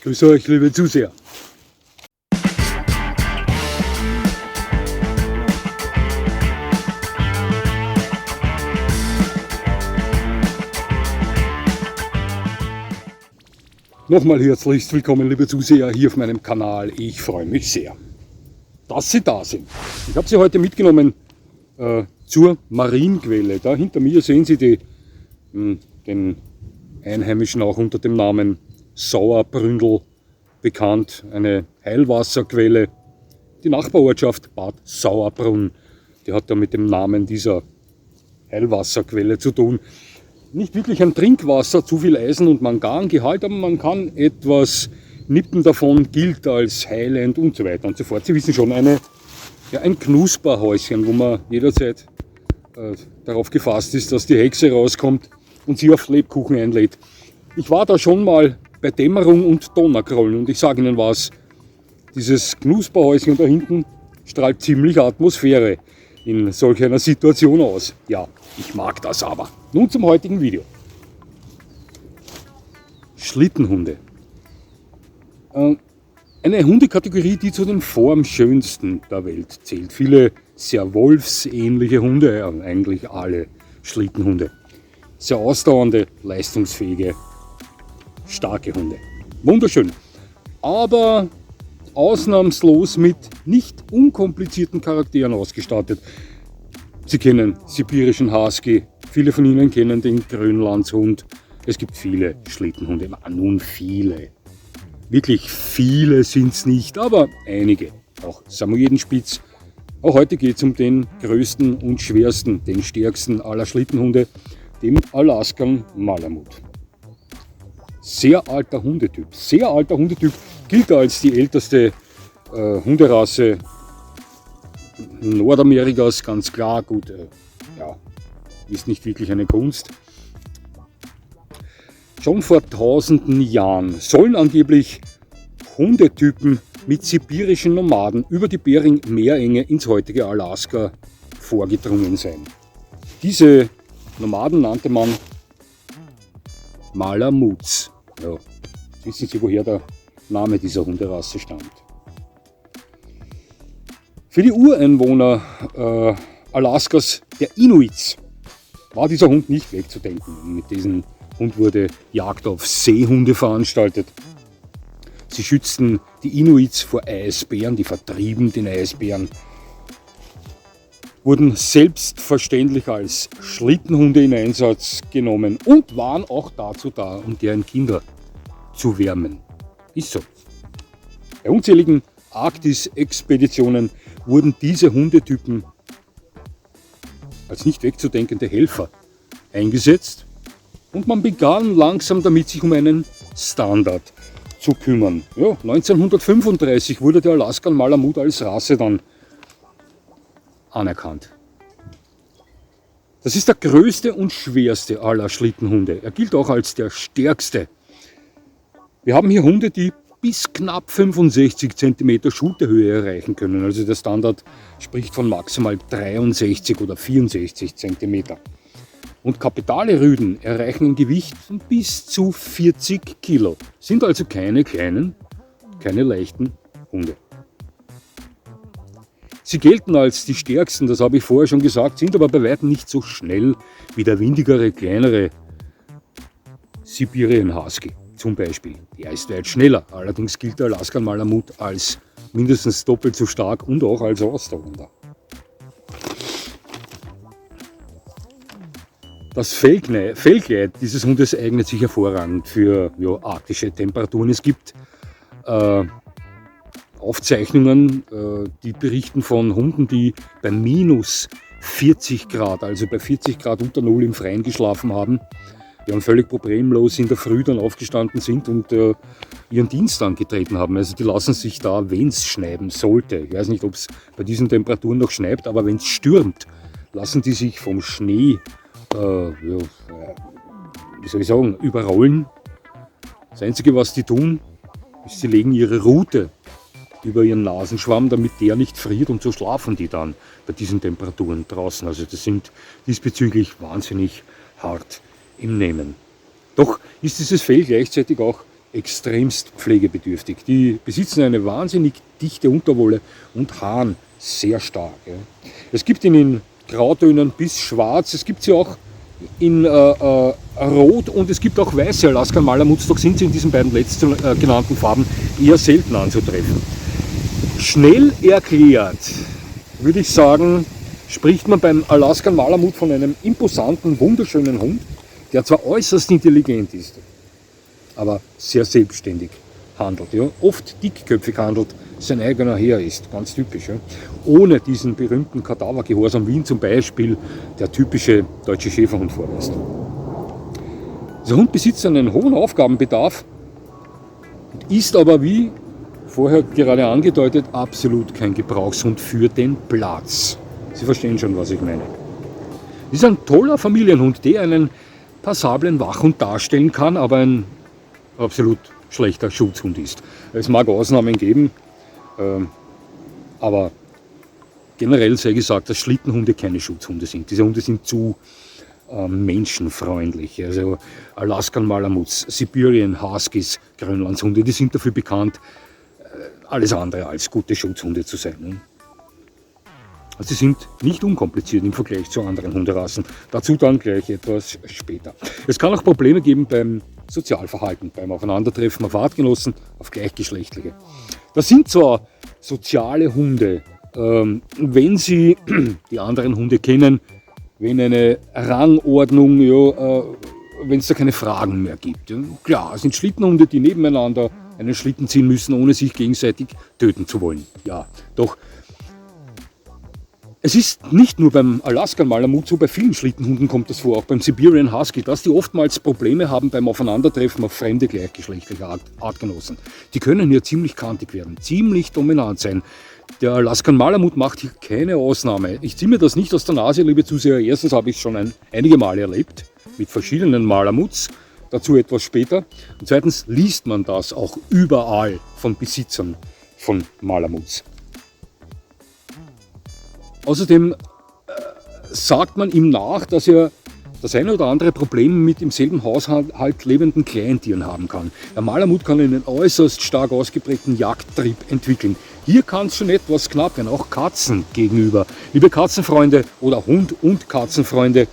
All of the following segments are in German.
Grüß euch, liebe Zuseher. Nochmal herzlichst willkommen, liebe Zuseher, hier auf meinem Kanal. Ich freue mich sehr, dass Sie da sind. Ich habe Sie heute mitgenommen zur Marienquelle. Da hinter mir sehen Sie den Einheimischen auch unter dem Namen Sauerbründel bekannt, eine Heilwasserquelle. Die Nachbarortschaft Bad Sauerbrunn, die hat da mit dem Namen dieser Heilwasserquelle zu tun. Nicht wirklich ein Trinkwasser, zu viel Eisen- und Mangangehalt, aber man kann etwas nippen davon, gilt als heilend und so weiter und so fort. Sie wissen schon, ein Knusperhäuschen, wo man jederzeit darauf gefasst ist, dass die Hexe rauskommt und sie auf Lebkuchen einlädt. Ich war da schon mal bei Dämmerung und Donnergrollen und ich sage Ihnen was, dieses Knusperhäuschen da hinten strahlt ziemlich Atmosphäre in solch einer Situation aus. Ja, ich mag das aber. Nun zum heutigen Video. Schlittenhunde. Eine Hundekategorie, die zu den formschönsten der Welt zählt. Viele sehr wolfsähnliche Hunde, ja, eigentlich alle Schlittenhunde. Sehr ausdauernde, leistungsfähige, starke Hunde. Wunderschön. Aber ausnahmslos mit nicht unkomplizierten Charakteren ausgestattet. Sie kennen sibirischen Husky, viele von Ihnen kennen den Grönlandshund. Es gibt viele Schlittenhunde, nun viele. Wirklich viele sind es nicht, aber einige. Auch Samoyedenspitz. Auch heute geht es um den größten und schwersten, den stärksten aller Schlittenhunde, dem Alaskan Malamut. Sehr alter Hundetyp, gilt als die älteste Hunderasse Nordamerikas, ganz klar. Gut, ist nicht wirklich eine Kunst. Schon vor tausenden Jahren sollen angeblich Hundetypen mit sibirischen Nomaden über die Bering-Meerenge ins heutige Alaska vorgedrungen sein. Diese Nomaden nannte man Malamuts. Ja, wissen Sie, woher der Name dieser Hunderasse stammt? Für die Ureinwohner Alaskas, der Inuits, war dieser Hund nicht wegzudenken. Mit diesem Hund wurde Jagd auf Seehunde veranstaltet. Sie schützten die Inuits vor Eisbären, die vertrieben den Eisbären, wurden selbstverständlich als Schlittenhunde in Einsatz genommen und waren auch dazu da, um deren Kinder zu wärmen. Ist so. Bei unzähligen Arktis-Expeditionen wurden diese Hundetypen als nicht wegzudenkende Helfer eingesetzt und man begann langsam damit, sich um einen Standard zu kümmern. Ja, 1935 wurde der Alaskan Malamut als Rasse dann anerkannt. Das ist der größte und schwerste aller Schlittenhunde. Er gilt auch als der stärkste. Wir haben hier Hunde, die bis knapp 65 cm Schulterhöhe erreichen können. Also der Standard spricht von maximal 63 oder 64 cm. Und kapitale Rüden erreichen ein Gewicht von bis zu 40 Kilo. Sind also keine kleinen, keine leichten Hunde. Sie gelten als die stärksten, das habe ich vorher schon gesagt, sind aber bei weitem nicht so schnell wie der windigere, kleinere Sibirien Husky zum Beispiel. Der ist weit schneller, allerdings gilt der Alaskan Malamut als mindestens doppelt so stark und auch als ausdauernder. Das Fellkleid dieses Hundes eignet sich hervorragend für arktische Temperaturen. Es gibt Aufzeichnungen, die berichten von Hunden, die bei minus 40 Grad, also bei 40 Grad unter Null im Freien geschlafen haben. Die haben völlig problemlos in der Früh dann aufgestanden sind und ihren Dienst angetreten haben. Also die lassen sich da, wenn es schneien sollte, ich weiß nicht, ob es bei diesen Temperaturen noch schneit, aber wenn es stürmt, lassen die sich vom Schnee, überrollen. Das Einzige, was die tun, ist, sie legen ihre Rute über ihren Nasenschwamm, damit der nicht friert, und so schlafen die dann bei diesen Temperaturen draußen. Also das sind diesbezüglich wahnsinnig hart im Nehmen. Doch ist dieses Fell gleichzeitig auch extremst pflegebedürftig. Die besitzen eine wahnsinnig dichte Unterwolle und Haaren sehr stark. Ja. Es gibt ihn in Grautönen bis schwarz, es gibt sie auch in Rot und es gibt auch weiße Alaskan Malamuts, doch sind sie in diesen beiden letzten genannten Farben eher selten anzutreffen. Schnell erklärt, würde ich sagen, spricht man beim Alaskan Malamut von einem imposanten, wunderschönen Hund, der zwar äußerst intelligent ist, aber sehr selbstständig handelt. Ja. Oft dickköpfig handelt, sein eigener Herr ist, ganz typisch. Ja. Ohne diesen berühmten Kadavergehorsam, wie ihn zum Beispiel der typische deutsche Schäferhund vorweist. Dieser Hund besitzt einen hohen Aufgabenbedarf, ist aber, wie vorher gerade angedeutet, absolut kein Gebrauchshund für den Platz. Sie verstehen schon, was ich meine. Das ist ein toller Familienhund, der einen passablen Wachhund darstellen kann, aber ein absolut schlechter Schutzhund ist. Es mag Ausnahmen geben, aber generell sei gesagt, dass Schlittenhunde keine Schutzhunde sind. Diese Hunde sind zu menschenfreundlich. Also Alaskan Malamuts, Siberian Huskies, Grönlandshunde, die sind dafür bekannt, alles andere als gute Schutzhunde zu sein. Ne? Also sie sind nicht unkompliziert im Vergleich zu anderen Hunderassen. Dazu dann gleich etwas später. Es kann auch Probleme geben beim Sozialverhalten, beim Aufeinandertreffen auf Artgenossen, auf Gleichgeschlechtliche. Das sind zwar soziale Hunde, wenn sie die anderen Hunde kennen, wenn eine Rangordnung, ja, wenn es da keine Fragen mehr gibt. Ja. Klar, es sind Schlittenhunde, die nebeneinander einen Schlitten ziehen müssen, ohne sich gegenseitig töten zu wollen. Ja, doch es ist nicht nur beim Alaskan Malamut so, bei vielen Schlittenhunden kommt das vor, auch beim Siberian Husky, dass die oftmals Probleme haben beim Aufeinandertreffen auf fremde gleichgeschlechtliche Artgenossen. Die können hier ziemlich kantig werden, ziemlich dominant sein. Der Alaskan Malamut macht hier keine Ausnahme. Ich ziehe mir das nicht aus der Nase, liebe Zuseher. Erstens habe ich es schon einige Male erlebt, mit verschiedenen Malamuts, dazu etwas später. Und zweitens liest man das auch überall von Besitzern von Malamuts. Außerdem sagt man ihm nach, dass er das eine oder andere Problem mit im selben Haushalt lebenden Kleintieren haben kann. Der Malamut kann einen äußerst stark ausgeprägten Jagdtrieb entwickeln. Hier kann es schon etwas knapp werden, auch Katzen gegenüber. Liebe Katzenfreunde oder Hund- und Katzenfreunde,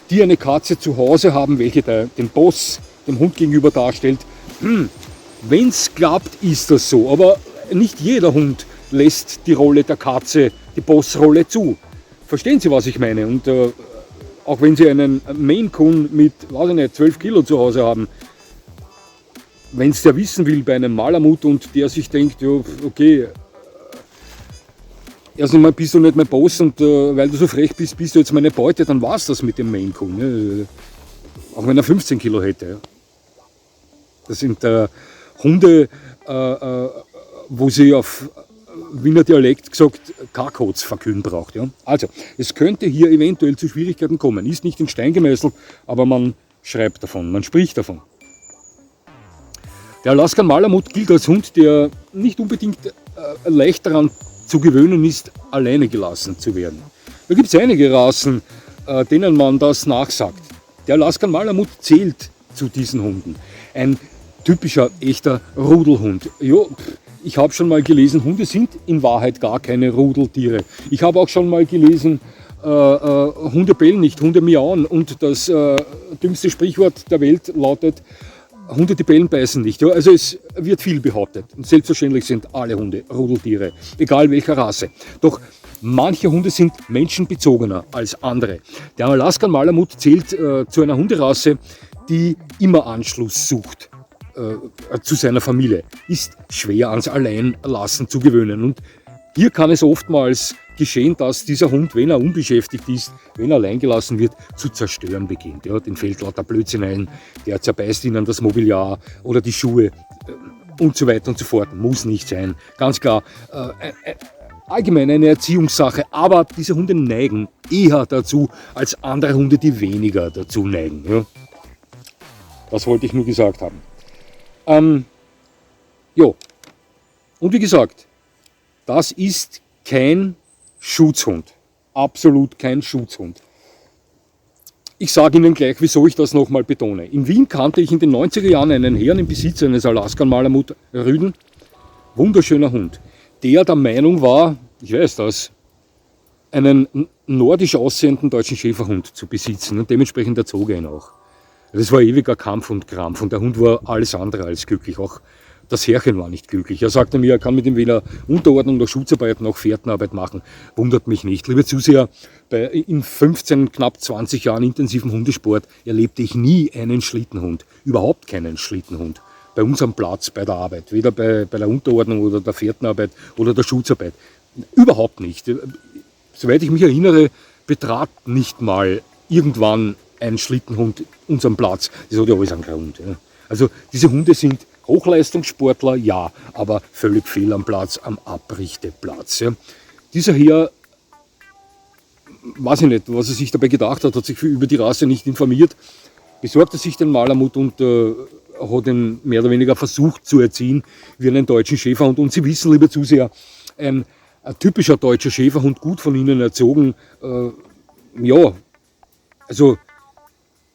die eine Katze zu Hause haben, welche den Boss dem Hund gegenüber darstellt. Wenn es klappt, ist das so. Aber nicht jeder Hund lässt die Rolle der Katze, die Bossrolle zu. Verstehen Sie, was ich meine? Und auch wenn Sie einen Maine Coon mit, weiß ich nicht, 12 Kilo zu Hause haben, wenn es der wissen will bei einem Malamut und der sich denkt, ja, okay, erst einmal bist du nicht mein Boss und weil du so frech bist, bist du jetzt meine Beute, dann war es das mit dem Maine Coon. Ja. Auch wenn er 15 Kilo hätte. Ja. Das sind Hunde, wo sie auf Wiener Dialekt gesagt Kackholz verkühlen braucht. Ja. Also, es könnte hier eventuell zu Schwierigkeiten kommen. Ist nicht in Stein gemeißelt, aber man schreibt davon, man spricht davon. Der Alaskan Malamut gilt als Hund, der nicht unbedingt leicht daran zu gewöhnen ist, alleine gelassen zu werden. Da gibt es einige Rassen, denen man das nachsagt. Der Alaskan Malamut zählt zu diesen Hunden. Ein typischer, echter Rudelhund. Jo, ich habe schon mal gelesen, Hunde sind in Wahrheit gar keine Rudeltiere. Ich habe auch schon mal gelesen, Hunde bellen nicht, Hunde miauen. Und das dümmste Sprichwort der Welt lautet, Hunde, die bellen, beißen nicht. Ja, also es wird viel behauptet. Und selbstverständlich sind alle Hunde Rudeltiere, egal welcher Rasse. Doch manche Hunde sind menschenbezogener als andere. Der Alaskan Malamut zählt zu einer Hunderasse, die immer Anschluss sucht zu seiner Familie. Ist schwer ans Alleinlassen zu gewöhnen. Und hier kann es oftmals geschehen, dass dieser Hund, wenn er unbeschäftigt ist, wenn er alleingelassen wird, zu zerstören beginnt. Ja, den fällt lauter Blödsinn ein, der zerbeißt ihnen das Mobiliar oder die Schuhe und so weiter und so fort. Muss nicht sein. Ganz klar, allgemein eine Erziehungssache, aber diese Hunde neigen eher dazu als andere Hunde, die weniger dazu neigen. Ja. Das wollte ich nur gesagt haben. Jo. Und wie gesagt, das ist kein Schutzhund. Absolut kein Schutzhund. Ich sage Ihnen gleich, wieso ich das nochmal betone. In Wien kannte ich in den 90er Jahren einen Herrn im Besitz eines Alaskan-Malamut Rüden. Wunderschöner Hund. Der Meinung war, ich weiß das, einen nordisch aussehenden deutschen Schäferhund zu besitzen und dementsprechend erzog er ihn auch. Das war ewiger Kampf und Krampf und der Hund war alles andere als glücklich. Auch das Herrchen war nicht glücklich. Er sagte mir, er kann mit ihm weder Unterordnung noch Schutzarbeit noch Fährtenarbeit machen. Wundert mich nicht. Liebe Zuseher, in 15, knapp 20 Jahren intensiven Hundesport erlebte ich nie einen Schlittenhund. Überhaupt keinen Schlittenhund. Bei uns am Platz, bei der Arbeit. Weder bei der Unterordnung oder der Fährtenarbeit oder der Schutzarbeit. Überhaupt nicht. Soweit ich mich erinnere, betrat nicht mal irgendwann ein Schlittenhund unseren Platz. Das hat ja alles einen Grund. Ja. Also diese Hunde sind Hochleistungssportler, ja, aber völlig fehl am Platz, am Abrichteplatz. Ja. Dieser Herr, weiß ich nicht, was er sich dabei gedacht hat sich über die Rasse nicht informiert, besorgte sich den Malamut und hat ihn mehr oder weniger versucht zu erziehen wie einen deutschen Schäferhund. Und Sie wissen, liebe Zuseher, ein typischer deutscher Schäferhund, gut von Ihnen erzogen, ja, also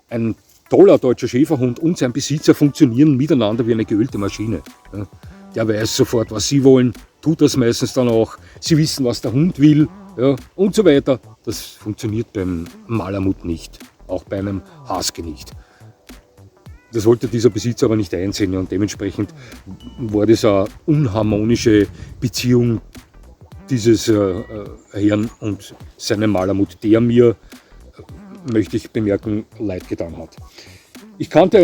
ein toller deutscher Schäferhund und sein Besitzer funktionieren miteinander wie eine geölte Maschine. Ja. Der weiß sofort, was sie wollen, tut das meistens dann auch. Sie wissen, was der Hund will, ja, und so weiter. Das funktioniert beim Malamut nicht, auch bei einem Husky nicht. Das wollte dieser Besitzer aber nicht einsehen und dementsprechend war das eine unharmonische Beziehung dieses Herrn und seinem Malamut, der mir, möchte ich bemerken, leid getan hat. Ich kannte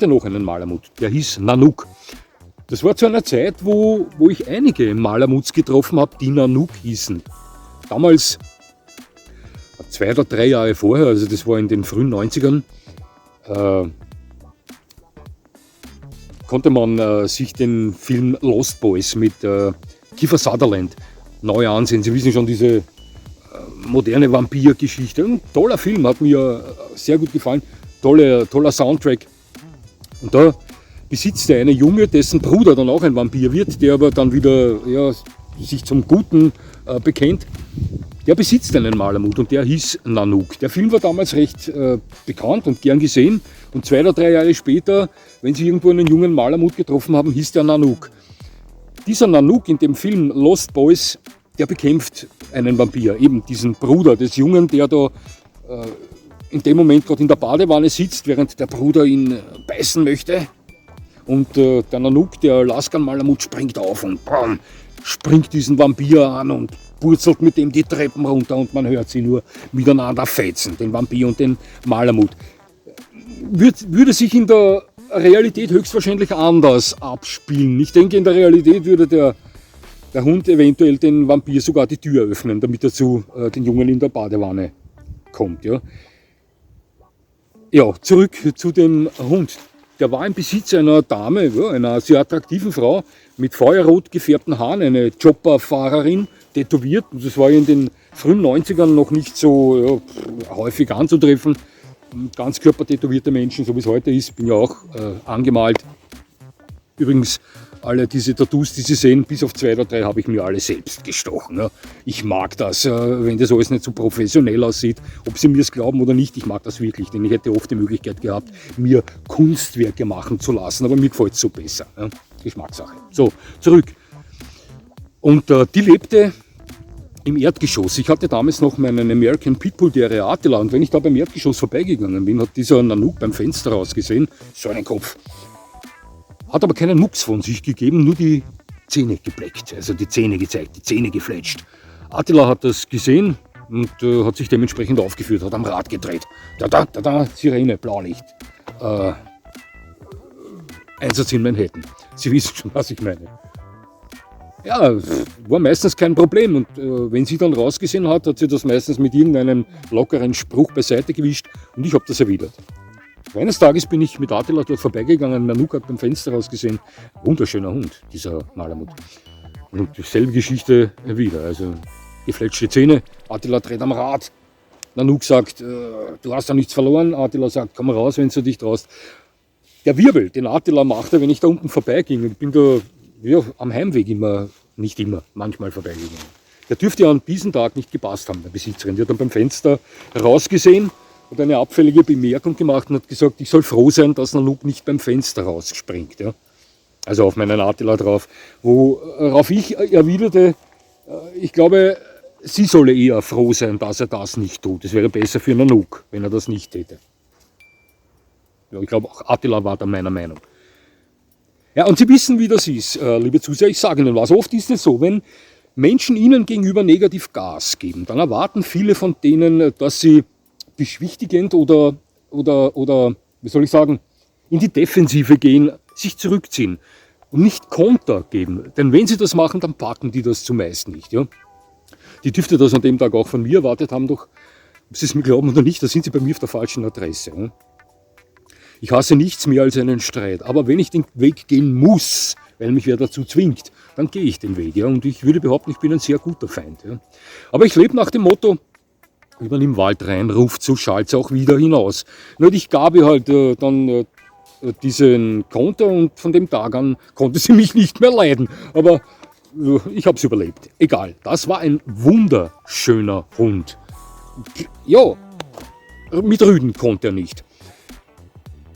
noch einen Malamut, der hieß Nanook. Das war zu einer Zeit, wo ich einige Malamuts getroffen habe, die Nanook hießen. Damals, 2 oder 3 Jahre vorher, also das war in den frühen 90ern, konnte man sich den Film Lost Boys mit Kiefer Sutherland neu ansehen. Sie wissen schon, diese moderne Vampir-Geschichte. Ein toller Film, hat mir sehr gut gefallen. Toller Soundtrack. Und da besitzt er eine Junge, dessen Bruder dann auch ein Vampir wird, der aber dann wieder sich zum Guten bekennt. Der besitzt einen Malamut und der hieß Nanook. Der Film war damals recht bekannt und gern gesehen. Und 2 oder 3 Jahre später, wenn Sie irgendwo einen jungen Malamut getroffen haben, hieß der Nanook. Dieser Nanook in dem Film Lost Boys, der bekämpft einen Vampir, eben diesen Bruder des Jungen, der da in dem Moment gerade in der Badewanne sitzt, während der Bruder ihn beißen möchte. Und der Nanook, der Alaskan-Malamut, springt auf und bam, springt diesen Vampir an und purzelt mit dem die Treppen runter und man hört sie nur miteinander fetzen, den Vampir und den Malamut. Würde sich in der Realität höchstwahrscheinlich anders abspielen. Ich denke, in der Realität würde der Hund eventuell den Vampir sogar die Tür öffnen, damit er zu den Jungen in der Badewanne kommt. Ja, zurück zu dem Hund. Der war im Besitz einer Dame, einer sehr attraktiven Frau mit feuerrot gefärbten Haaren, eine Chopperfahrerin, tätowiert. Und das war in den frühen 90ern noch nicht so häufig anzutreffen. Ganzkörper-tätowierte Menschen, so wie es heute ist, bin ja auch angemalt. Übrigens, alle diese Tattoos, die Sie sehen, bis auf 2 oder 3 habe ich mir alle selbst gestochen. Ja. Ich mag das, wenn das alles nicht so professionell aussieht, ob Sie mir es glauben oder nicht, ich mag das wirklich, denn ich hätte oft die Möglichkeit gehabt, mir Kunstwerke machen zu lassen, aber mir gefällt es so besser. Ja. Geschmackssache. So, zurück. Und die lebte im Erdgeschoss. Ich hatte damals noch meinen American Pitbull Terrier Attila und wenn ich da beim Erdgeschoss vorbeigegangen bin, hat dieser Nanook beim Fenster rausgesehen, so einen Kopf. Hat aber keinen Mucks von sich gegeben, nur die Zähne gebleckt, also die Zähne gezeigt, die Zähne gefletscht. Attila hat das gesehen und hat sich dementsprechend aufgeführt, hat am Rad gedreht. Da, Sirene, Blaulicht. Einsatz in Manhattan. Sie wissen schon, was ich meine. Ja, war meistens kein Problem und wenn sie dann rausgesehen hat, hat sie das meistens mit irgendeinem lockeren Spruch beiseite gewischt und ich habe das erwidert. Eines Tages bin ich mit Attila dort vorbeigegangen, Nanook hat beim Fenster rausgesehen. Wunderschöner Hund, dieser Malamut. Und dieselbe Geschichte wieder, also gefletschte Zähne, Attila dreht am Rad. Nanook sagt, du hast da nichts verloren. Attila sagt, komm raus, wenn du dich traust. Der Wirbel, den Attila machte, wenn ich da unten vorbeiging, und ich bin da am Heimweg manchmal vorbeigegangen. Der dürfte ja an diesem Tag nicht gepasst haben, der Besitzerin. Die hat dann beim Fenster rausgesehen und eine abfällige Bemerkung gemacht und hat gesagt, ich soll froh sein, dass Nanook nicht beim Fenster rausspringt. Ja? Also auf meinen Attila drauf. Worauf ich erwiderte, ich glaube, sie solle eher froh sein, dass er das nicht tut. Es wäre besser für Nanook, wenn er das nicht täte. Ja, ich glaube, auch Attila war da meiner Meinung. Ja, und Sie wissen, wie das ist, liebe Zuseher. Ich sage Ihnen was. Oft ist es so, wenn Menschen Ihnen gegenüber negativ Gas geben, dann erwarten viele von denen, dass sie beschwichtigend oder wie soll ich sagen, in die Defensive gehen, sich zurückziehen und nicht Konter geben. Denn wenn sie das machen, dann packen die das zumeist nicht. Ja? Die dürfte das an dem Tag auch von mir erwartet haben, doch ob Sie es mir glauben oder nicht, da sind Sie bei mir auf der falschen Adresse. Ja? Ich hasse nichts mehr als einen Streit, aber wenn ich den Weg gehen muss, weil mich wer dazu zwingt, dann gehe ich den Weg. Ja? Und ich würde behaupten, ich bin ein sehr guter Feind. Ja? Aber ich lebe nach dem Motto, wie man im Wald reinruft, so schallt es auch wieder hinaus. Nur ich gab ihr halt dann diesen Konter und von dem Tag an konnte sie mich nicht mehr leiden. Aber ich habe es überlebt. Egal, das war ein wunderschöner Hund. Ja, mit Rüden konnte er nicht.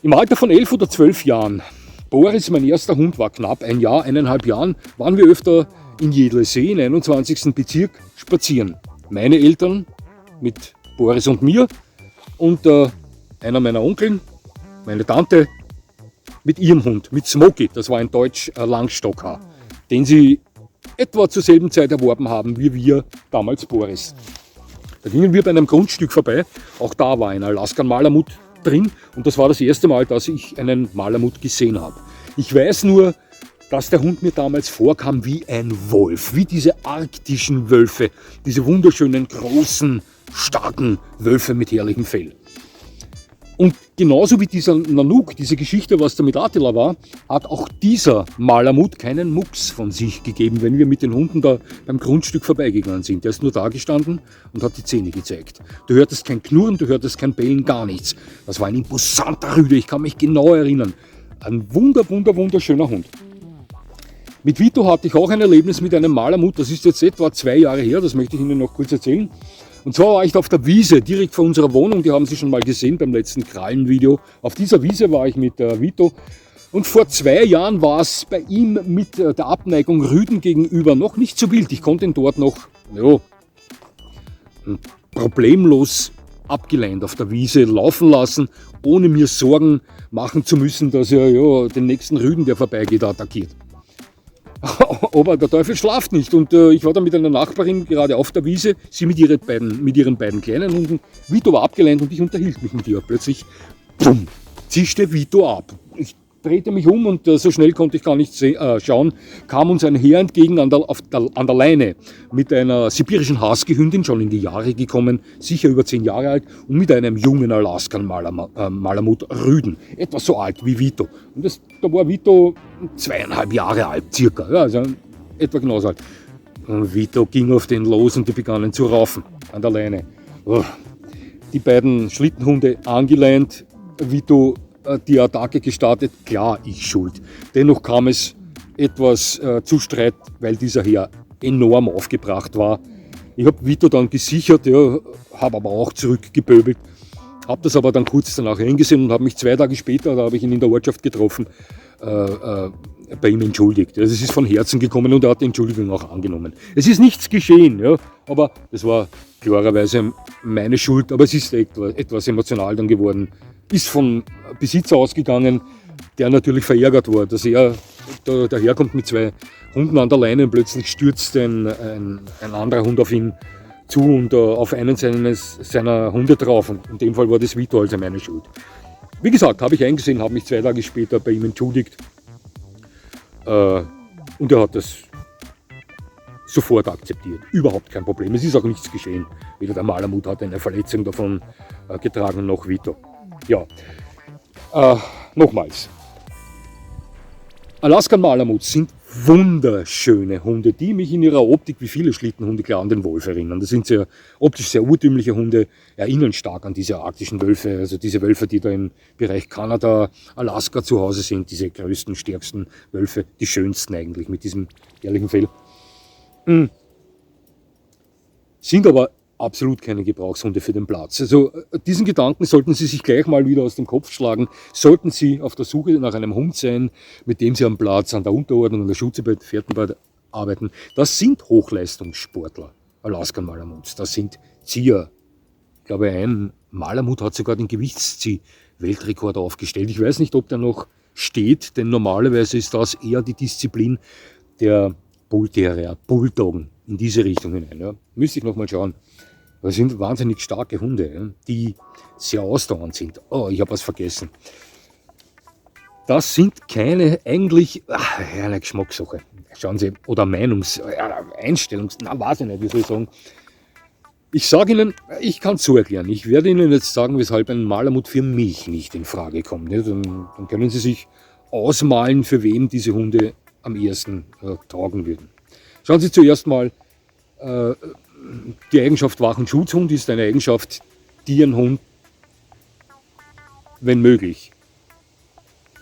Im Alter von 11 oder 12 Jahren, Boris, mein erster Hund, war knapp 1 Jahr, 1,5 Jahren, waren wir öfter in Jedlesee, im 21. Bezirk, spazieren. Meine Eltern mit Boris und mir und einer meiner Onkeln, meine Tante, mit ihrem Hund, mit Smokey, das war ein Deutsch Langstockhaar, den sie etwa zur selben Zeit erworben haben wie wir damals Boris. Da gingen wir bei einem Grundstück vorbei, auch da war ein Alaskan Malamut drin und das war das erste Mal, dass ich einen Malamut gesehen habe. Ich weiß nur, dass der Hund mir damals vorkam wie ein Wolf, wie diese arktischen Wölfe, diese wunderschönen, großen, starken Wölfe mit herrlichem Fell. Und genauso wie dieser Nanook, diese Geschichte, was da mit Attila war, hat auch dieser Malamut keinen Mucks von sich gegeben, wenn wir mit den Hunden da beim Grundstück vorbeigegangen sind. Der ist nur da gestanden und hat die Zähne gezeigt. Du hörtest kein Knurren, du hörtest kein Bellen, gar nichts. Das war ein imposanter Rüde, ich kann mich genau erinnern. Ein wunderschöner Hund. Mit Vito hatte ich auch ein Erlebnis mit einem Malamut, das ist jetzt etwa 2 Jahre her, das möchte ich Ihnen noch kurz erzählen. Und zwar war ich auf der Wiese, direkt vor unserer Wohnung, die haben Sie schon mal gesehen beim letzten Krallenvideo. Auf dieser Wiese war ich mit Vito und vor 2 Jahren war es bei ihm mit der Abneigung Rüden gegenüber noch nicht so wild. Ich konnte ihn dort noch problemlos abgeleint auf der Wiese laufen lassen, ohne mir Sorgen machen zu müssen, dass er den nächsten Rüden, der vorbeigeht, attackiert. Aber der Teufel schlaft nicht und ich war dann mit einer Nachbarin gerade auf der Wiese, sie mit ihren beiden kleinen Hunden. Vito war abgeleint und ich unterhielt mich mit ihr. Plötzlich zischte Vito ab. Ich drehte mich um und so schnell konnte ich gar nicht schauen, kam uns ein Herr entgegen an der Leine mit einer sibirischen Husky-Hündin, schon in die Jahre gekommen, sicher über 10 Jahre alt, und mit einem jungen Alaskan Malamut Rüden, etwas so alt wie Vito. Und da war Vito 2,5 Jahre alt, circa, ja, also etwa genauso alt. Und Vito ging auf den los und die begannen zu raufen an der Leine. Die beiden Schlittenhunde angeleint, Vito die Attacke gestartet, klar, ich schuld. Dennoch kam es etwas zu Streit, weil dieser Herr enorm aufgebracht war. Ich habe Vito dann gesichert, habe aber auch zurückgeböbelt, habe das aber dann kurz danach hingesehen und habe mich 2 Tage später, da habe ich ihn in der Ortschaft getroffen, bei ihm entschuldigt. Also es ist von Herzen gekommen und er hat die Entschuldigung auch angenommen. Es ist nichts geschehen, ja, aber das war klarerweise meine Schuld, aber es ist etwas emotional dann geworden. Ist vom Besitzer ausgegangen, der natürlich verärgert war, dass er daherkommt mit 2 Hunden an der Leine und plötzlich stürzt ein anderer Hund auf ihn zu und auf einen seiner Hunde drauf. Und in dem Fall war das Vito, also meine Schuld. Wie gesagt, habe ich eingesehen, habe mich 2 Tage später bei ihm entschuldigt und er hat das sofort akzeptiert. Überhaupt kein Problem. Es ist auch nichts geschehen. Weder der Malamut hat eine Verletzung davon getragen, noch Vito. Ja, nochmals. Alaskan Malamuts sind wunderschöne Hunde, die mich in ihrer Optik, wie viele Schlittenhunde, klar an den Wolf erinnern. Das sind optisch sehr urtümliche Hunde, erinnern stark an diese arktischen Wölfe, also diese Wölfe, die da im Bereich Kanada, Alaska zu Hause sind, diese größten, stärksten Wölfe, die schönsten eigentlich mit diesem herrlichen Fell. sind aber absolut keine Gebrauchshunde für den Platz. Also diesen Gedanken sollten Sie sich gleich mal wieder aus dem Kopf schlagen. Sollten Sie auf der Suche nach einem Hund sein, mit dem Sie am Platz, an der Unterordnung, an der Schutze bei Pferdenbad arbeiten, das sind Hochleistungssportler, Alaskan Malamuts, das sind Zieher. Ich glaube, ein Malamut hat sogar den Gewichtszieh-Weltrekord aufgestellt. Ich weiß nicht, ob der noch steht, denn normalerweise ist das eher die Disziplin der Bullterrier, Bulldoggen, in diese Richtung hinein. Ja. Müsste ich nochmal schauen. Das sind wahnsinnig starke Hunde, ja, die sehr ausdauernd sind. Oh, ich habe was vergessen. Das sind keine eigentlich, eine Geschmackssache. Schauen Sie, oder Einstellungs, weiß ich nicht, wie soll ich sagen. Ich sage Ihnen, ich kann es so erklären. Ich werde Ihnen jetzt sagen, weshalb ein Malamut für mich nicht in Frage kommt. Ne? Dann können Sie sich ausmalen, für wen diese Hunde am ehesten taugen würden. Schauen Sie zuerst mal, die Eigenschaft Wach- und Schutzhund ist eine Eigenschaft, die ein Hund, wenn möglich,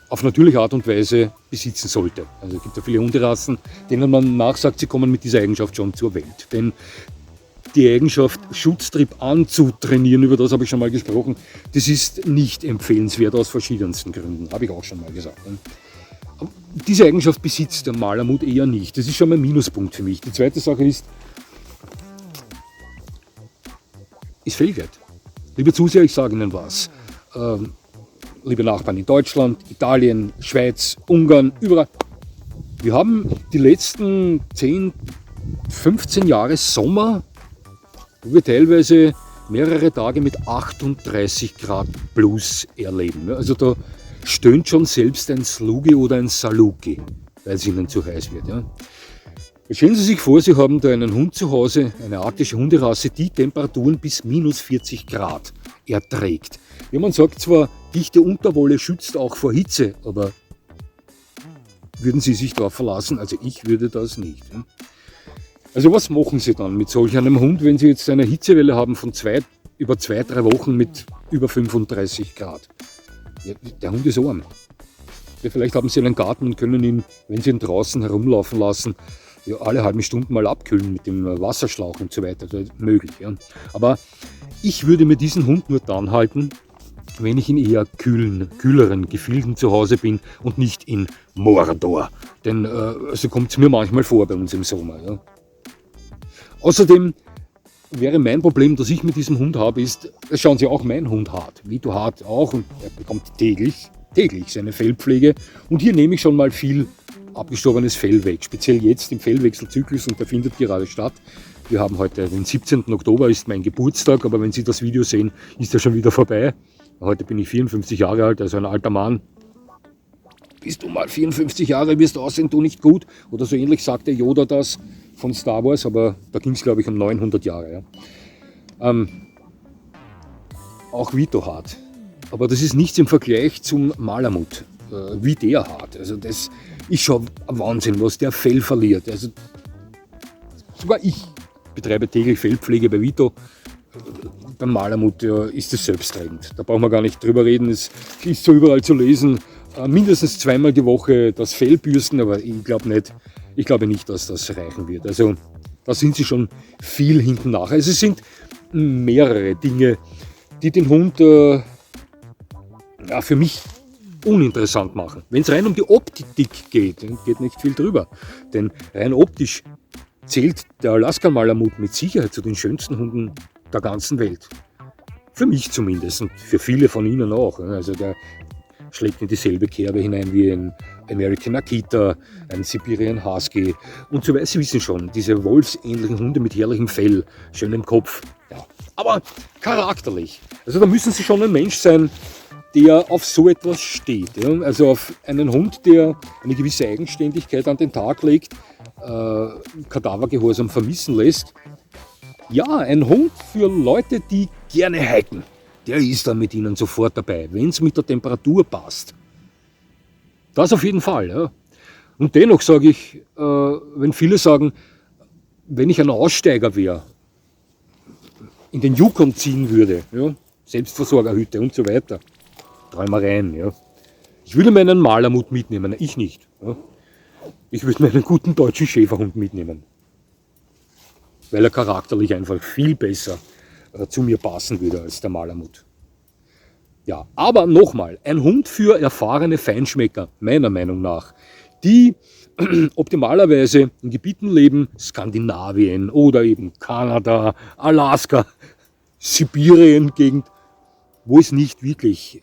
auf natürliche Art und Weise besitzen sollte. Also es gibt ja viele Hunderassen, denen man nachsagt, sie kommen mit dieser Eigenschaft schon zur Welt. Denn die Eigenschaft, Schutztrieb anzutrainieren, über das habe ich schon mal gesprochen, das ist nicht empfehlenswert aus verschiedensten Gründen, habe ich auch schon mal gesagt. Aber diese Eigenschaft besitzt der Malamut eher nicht. Das ist schon mal ein Minuspunkt für mich. Die zweite Sache ist Fähigkeit. Liebe Zuseher, ich sage Ihnen was. Liebe Nachbarn in Deutschland, Italien, Schweiz, Ungarn, überall. Wir haben die letzten 10, 15 Jahre Sommer, wo wir teilweise mehrere Tage mit 38 Grad plus erleben. Also da stöhnt schon selbst ein Slugi oder ein Saluki, weil es ihnen zu heiß wird. Ja. Stellen Sie sich vor, Sie haben da einen Hund zu Hause, eine arktische Hunderasse, die Temperaturen bis minus 40 Grad erträgt. Ja, man sagt zwar, dichte Unterwolle schützt auch vor Hitze, aber würden Sie sich darauf verlassen? Also ich würde das nicht. Ja. Also was machen Sie dann mit solch einem Hund, wenn Sie jetzt eine Hitzewelle haben von über 2-3 Wochen mit über 35 Grad? Ja, der Hund ist arm. Ja, vielleicht haben Sie einen Garten und können ihn, wenn Sie ihn draußen herumlaufen lassen, ja, alle halben Stunden mal abkühlen mit dem Wasserschlauch und so weiter. Das ist möglich. Ja. Aber ich würde mir diesen Hund nur dann halten, wenn ich in eher kühleren Gefilden zu Hause bin und nicht in Mordor. Denn so kommt es mir manchmal vor bei uns im Sommer. Ja. Außerdem wäre mein Problem, das ich mit diesem Hund habe, ist, schauen Sie auch, mein Hund hat, Vito hat auch, und er bekommt täglich seine Fellpflege. Und hier nehme ich schon mal viel abgestorbenes Fell weg, speziell jetzt im Fellwechselzyklus, und der findet gerade statt. Wir haben heute den 17. Oktober, ist mein Geburtstag, aber wenn Sie das Video sehen, ist er schon wieder vorbei. Heute bin ich 54 Jahre alt, also ein alter Mann. Bist du mal 54 Jahre, wirst aussehen, du nicht gut? Oder so ähnlich sagte Yoda das von Star Wars, aber da ging es, glaube ich, um 900 Jahre. Ja. Auch Vito hart. Aber das ist nichts im Vergleich zum Malamut, wie der hart. Also das ist schon ein Wahnsinn, was der Fell verliert. Also sogar ich betreibe täglich Fellpflege bei Vito. Beim Malamut ist es selbstredend. Da brauchen wir gar nicht drüber reden. Es ist so überall zu lesen. Mindestens 2-mal die Woche das Fell bürsten, aber ich glaube nicht, dass das reichen wird. Also da sind sie schon viel hinten nach. Also es sind mehrere Dinge, die den Hund für mich uninteressant machen. Wenn es rein um die Optik geht, dann geht nicht viel drüber. Denn rein optisch zählt der Alaskan Malamut mit Sicherheit zu den schönsten Hunden der ganzen Welt. Für mich zumindest und für viele von Ihnen auch. Also der schlägt in dieselbe Kerbe hinein wie ein American Akita, ein Siberian Husky und so weiter. Sie wissen schon, diese wolfsähnlichen Hunde mit herrlichem Fell, schönem Kopf. Ja. Aber charakterlich. Also da müssen Sie schon ein Mensch sein, der auf so etwas steht. Ja? Also auf einen Hund, der eine gewisse Eigenständigkeit an den Tag legt, Kadavergehorsam vermissen lässt. Ja, ein Hund für Leute, die gerne hiken. Der ist dann mit Ihnen sofort dabei, wenn es mit der Temperatur passt. Das auf jeden Fall. Ja. Und dennoch sage ich, wenn viele sagen, wenn ich ein Aussteiger wäre, in den Yukon ziehen würde, ja, Selbstversorgerhütte und so weiter, Träumereien. Ja. Ich würde meinen Malamut mitnehmen, ich nicht. Ja. Ich würde meinen guten deutschen Schäferhund mitnehmen. weil er charakterlich einfach viel besser zu mir passen würde als der Malamut. Ja, aber nochmal, ein Hund für erfahrene Feinschmecker, meiner Meinung nach, die optimalerweise in Gebieten leben, Skandinavien oder eben Kanada, Alaska, Sibirien-Gegend, wo es nicht wirklich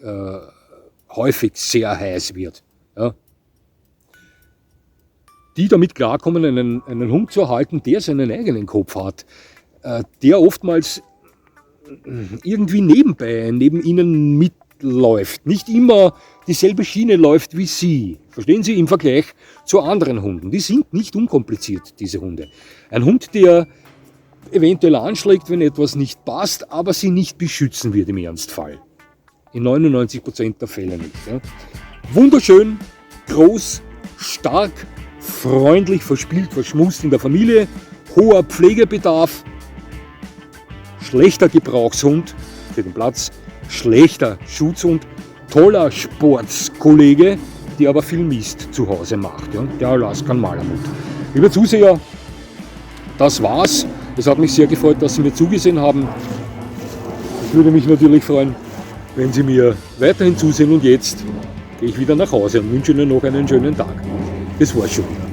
häufig sehr heiß wird. Ja. Die damit klarkommen, einen Hund zu erhalten, der seinen eigenen Kopf hat, der oftmals irgendwie nebenbei, neben ihnen mitläuft, nicht immer dieselbe Schiene läuft wie sie. Verstehen Sie, im Vergleich zu anderen Hunden. Die sind nicht unkompliziert, diese Hunde. Ein Hund, der eventuell anschlägt, wenn etwas nicht passt, aber sie nicht beschützen wird im Ernstfall. In 99% der Fälle nicht. Ja. Wunderschön, groß, stark, freundlich, verspielt, verschmust in der Familie, hoher Pflegebedarf, schlechter Gebrauchshund für den Platz, schlechter Schutzhund, toller Sportskollege, der aber viel Mist zu Hause macht. Ja? Der Alaskan Malamut. Liebe Zuseher, das war's. Es hat mich sehr gefreut, dass Sie mir zugesehen haben. Ich würde mich natürlich freuen, wenn Sie mir weiterhin zusehen, und jetzt gehe ich wieder nach Hause und wünsche Ihnen noch einen schönen Tag. Das war's schon.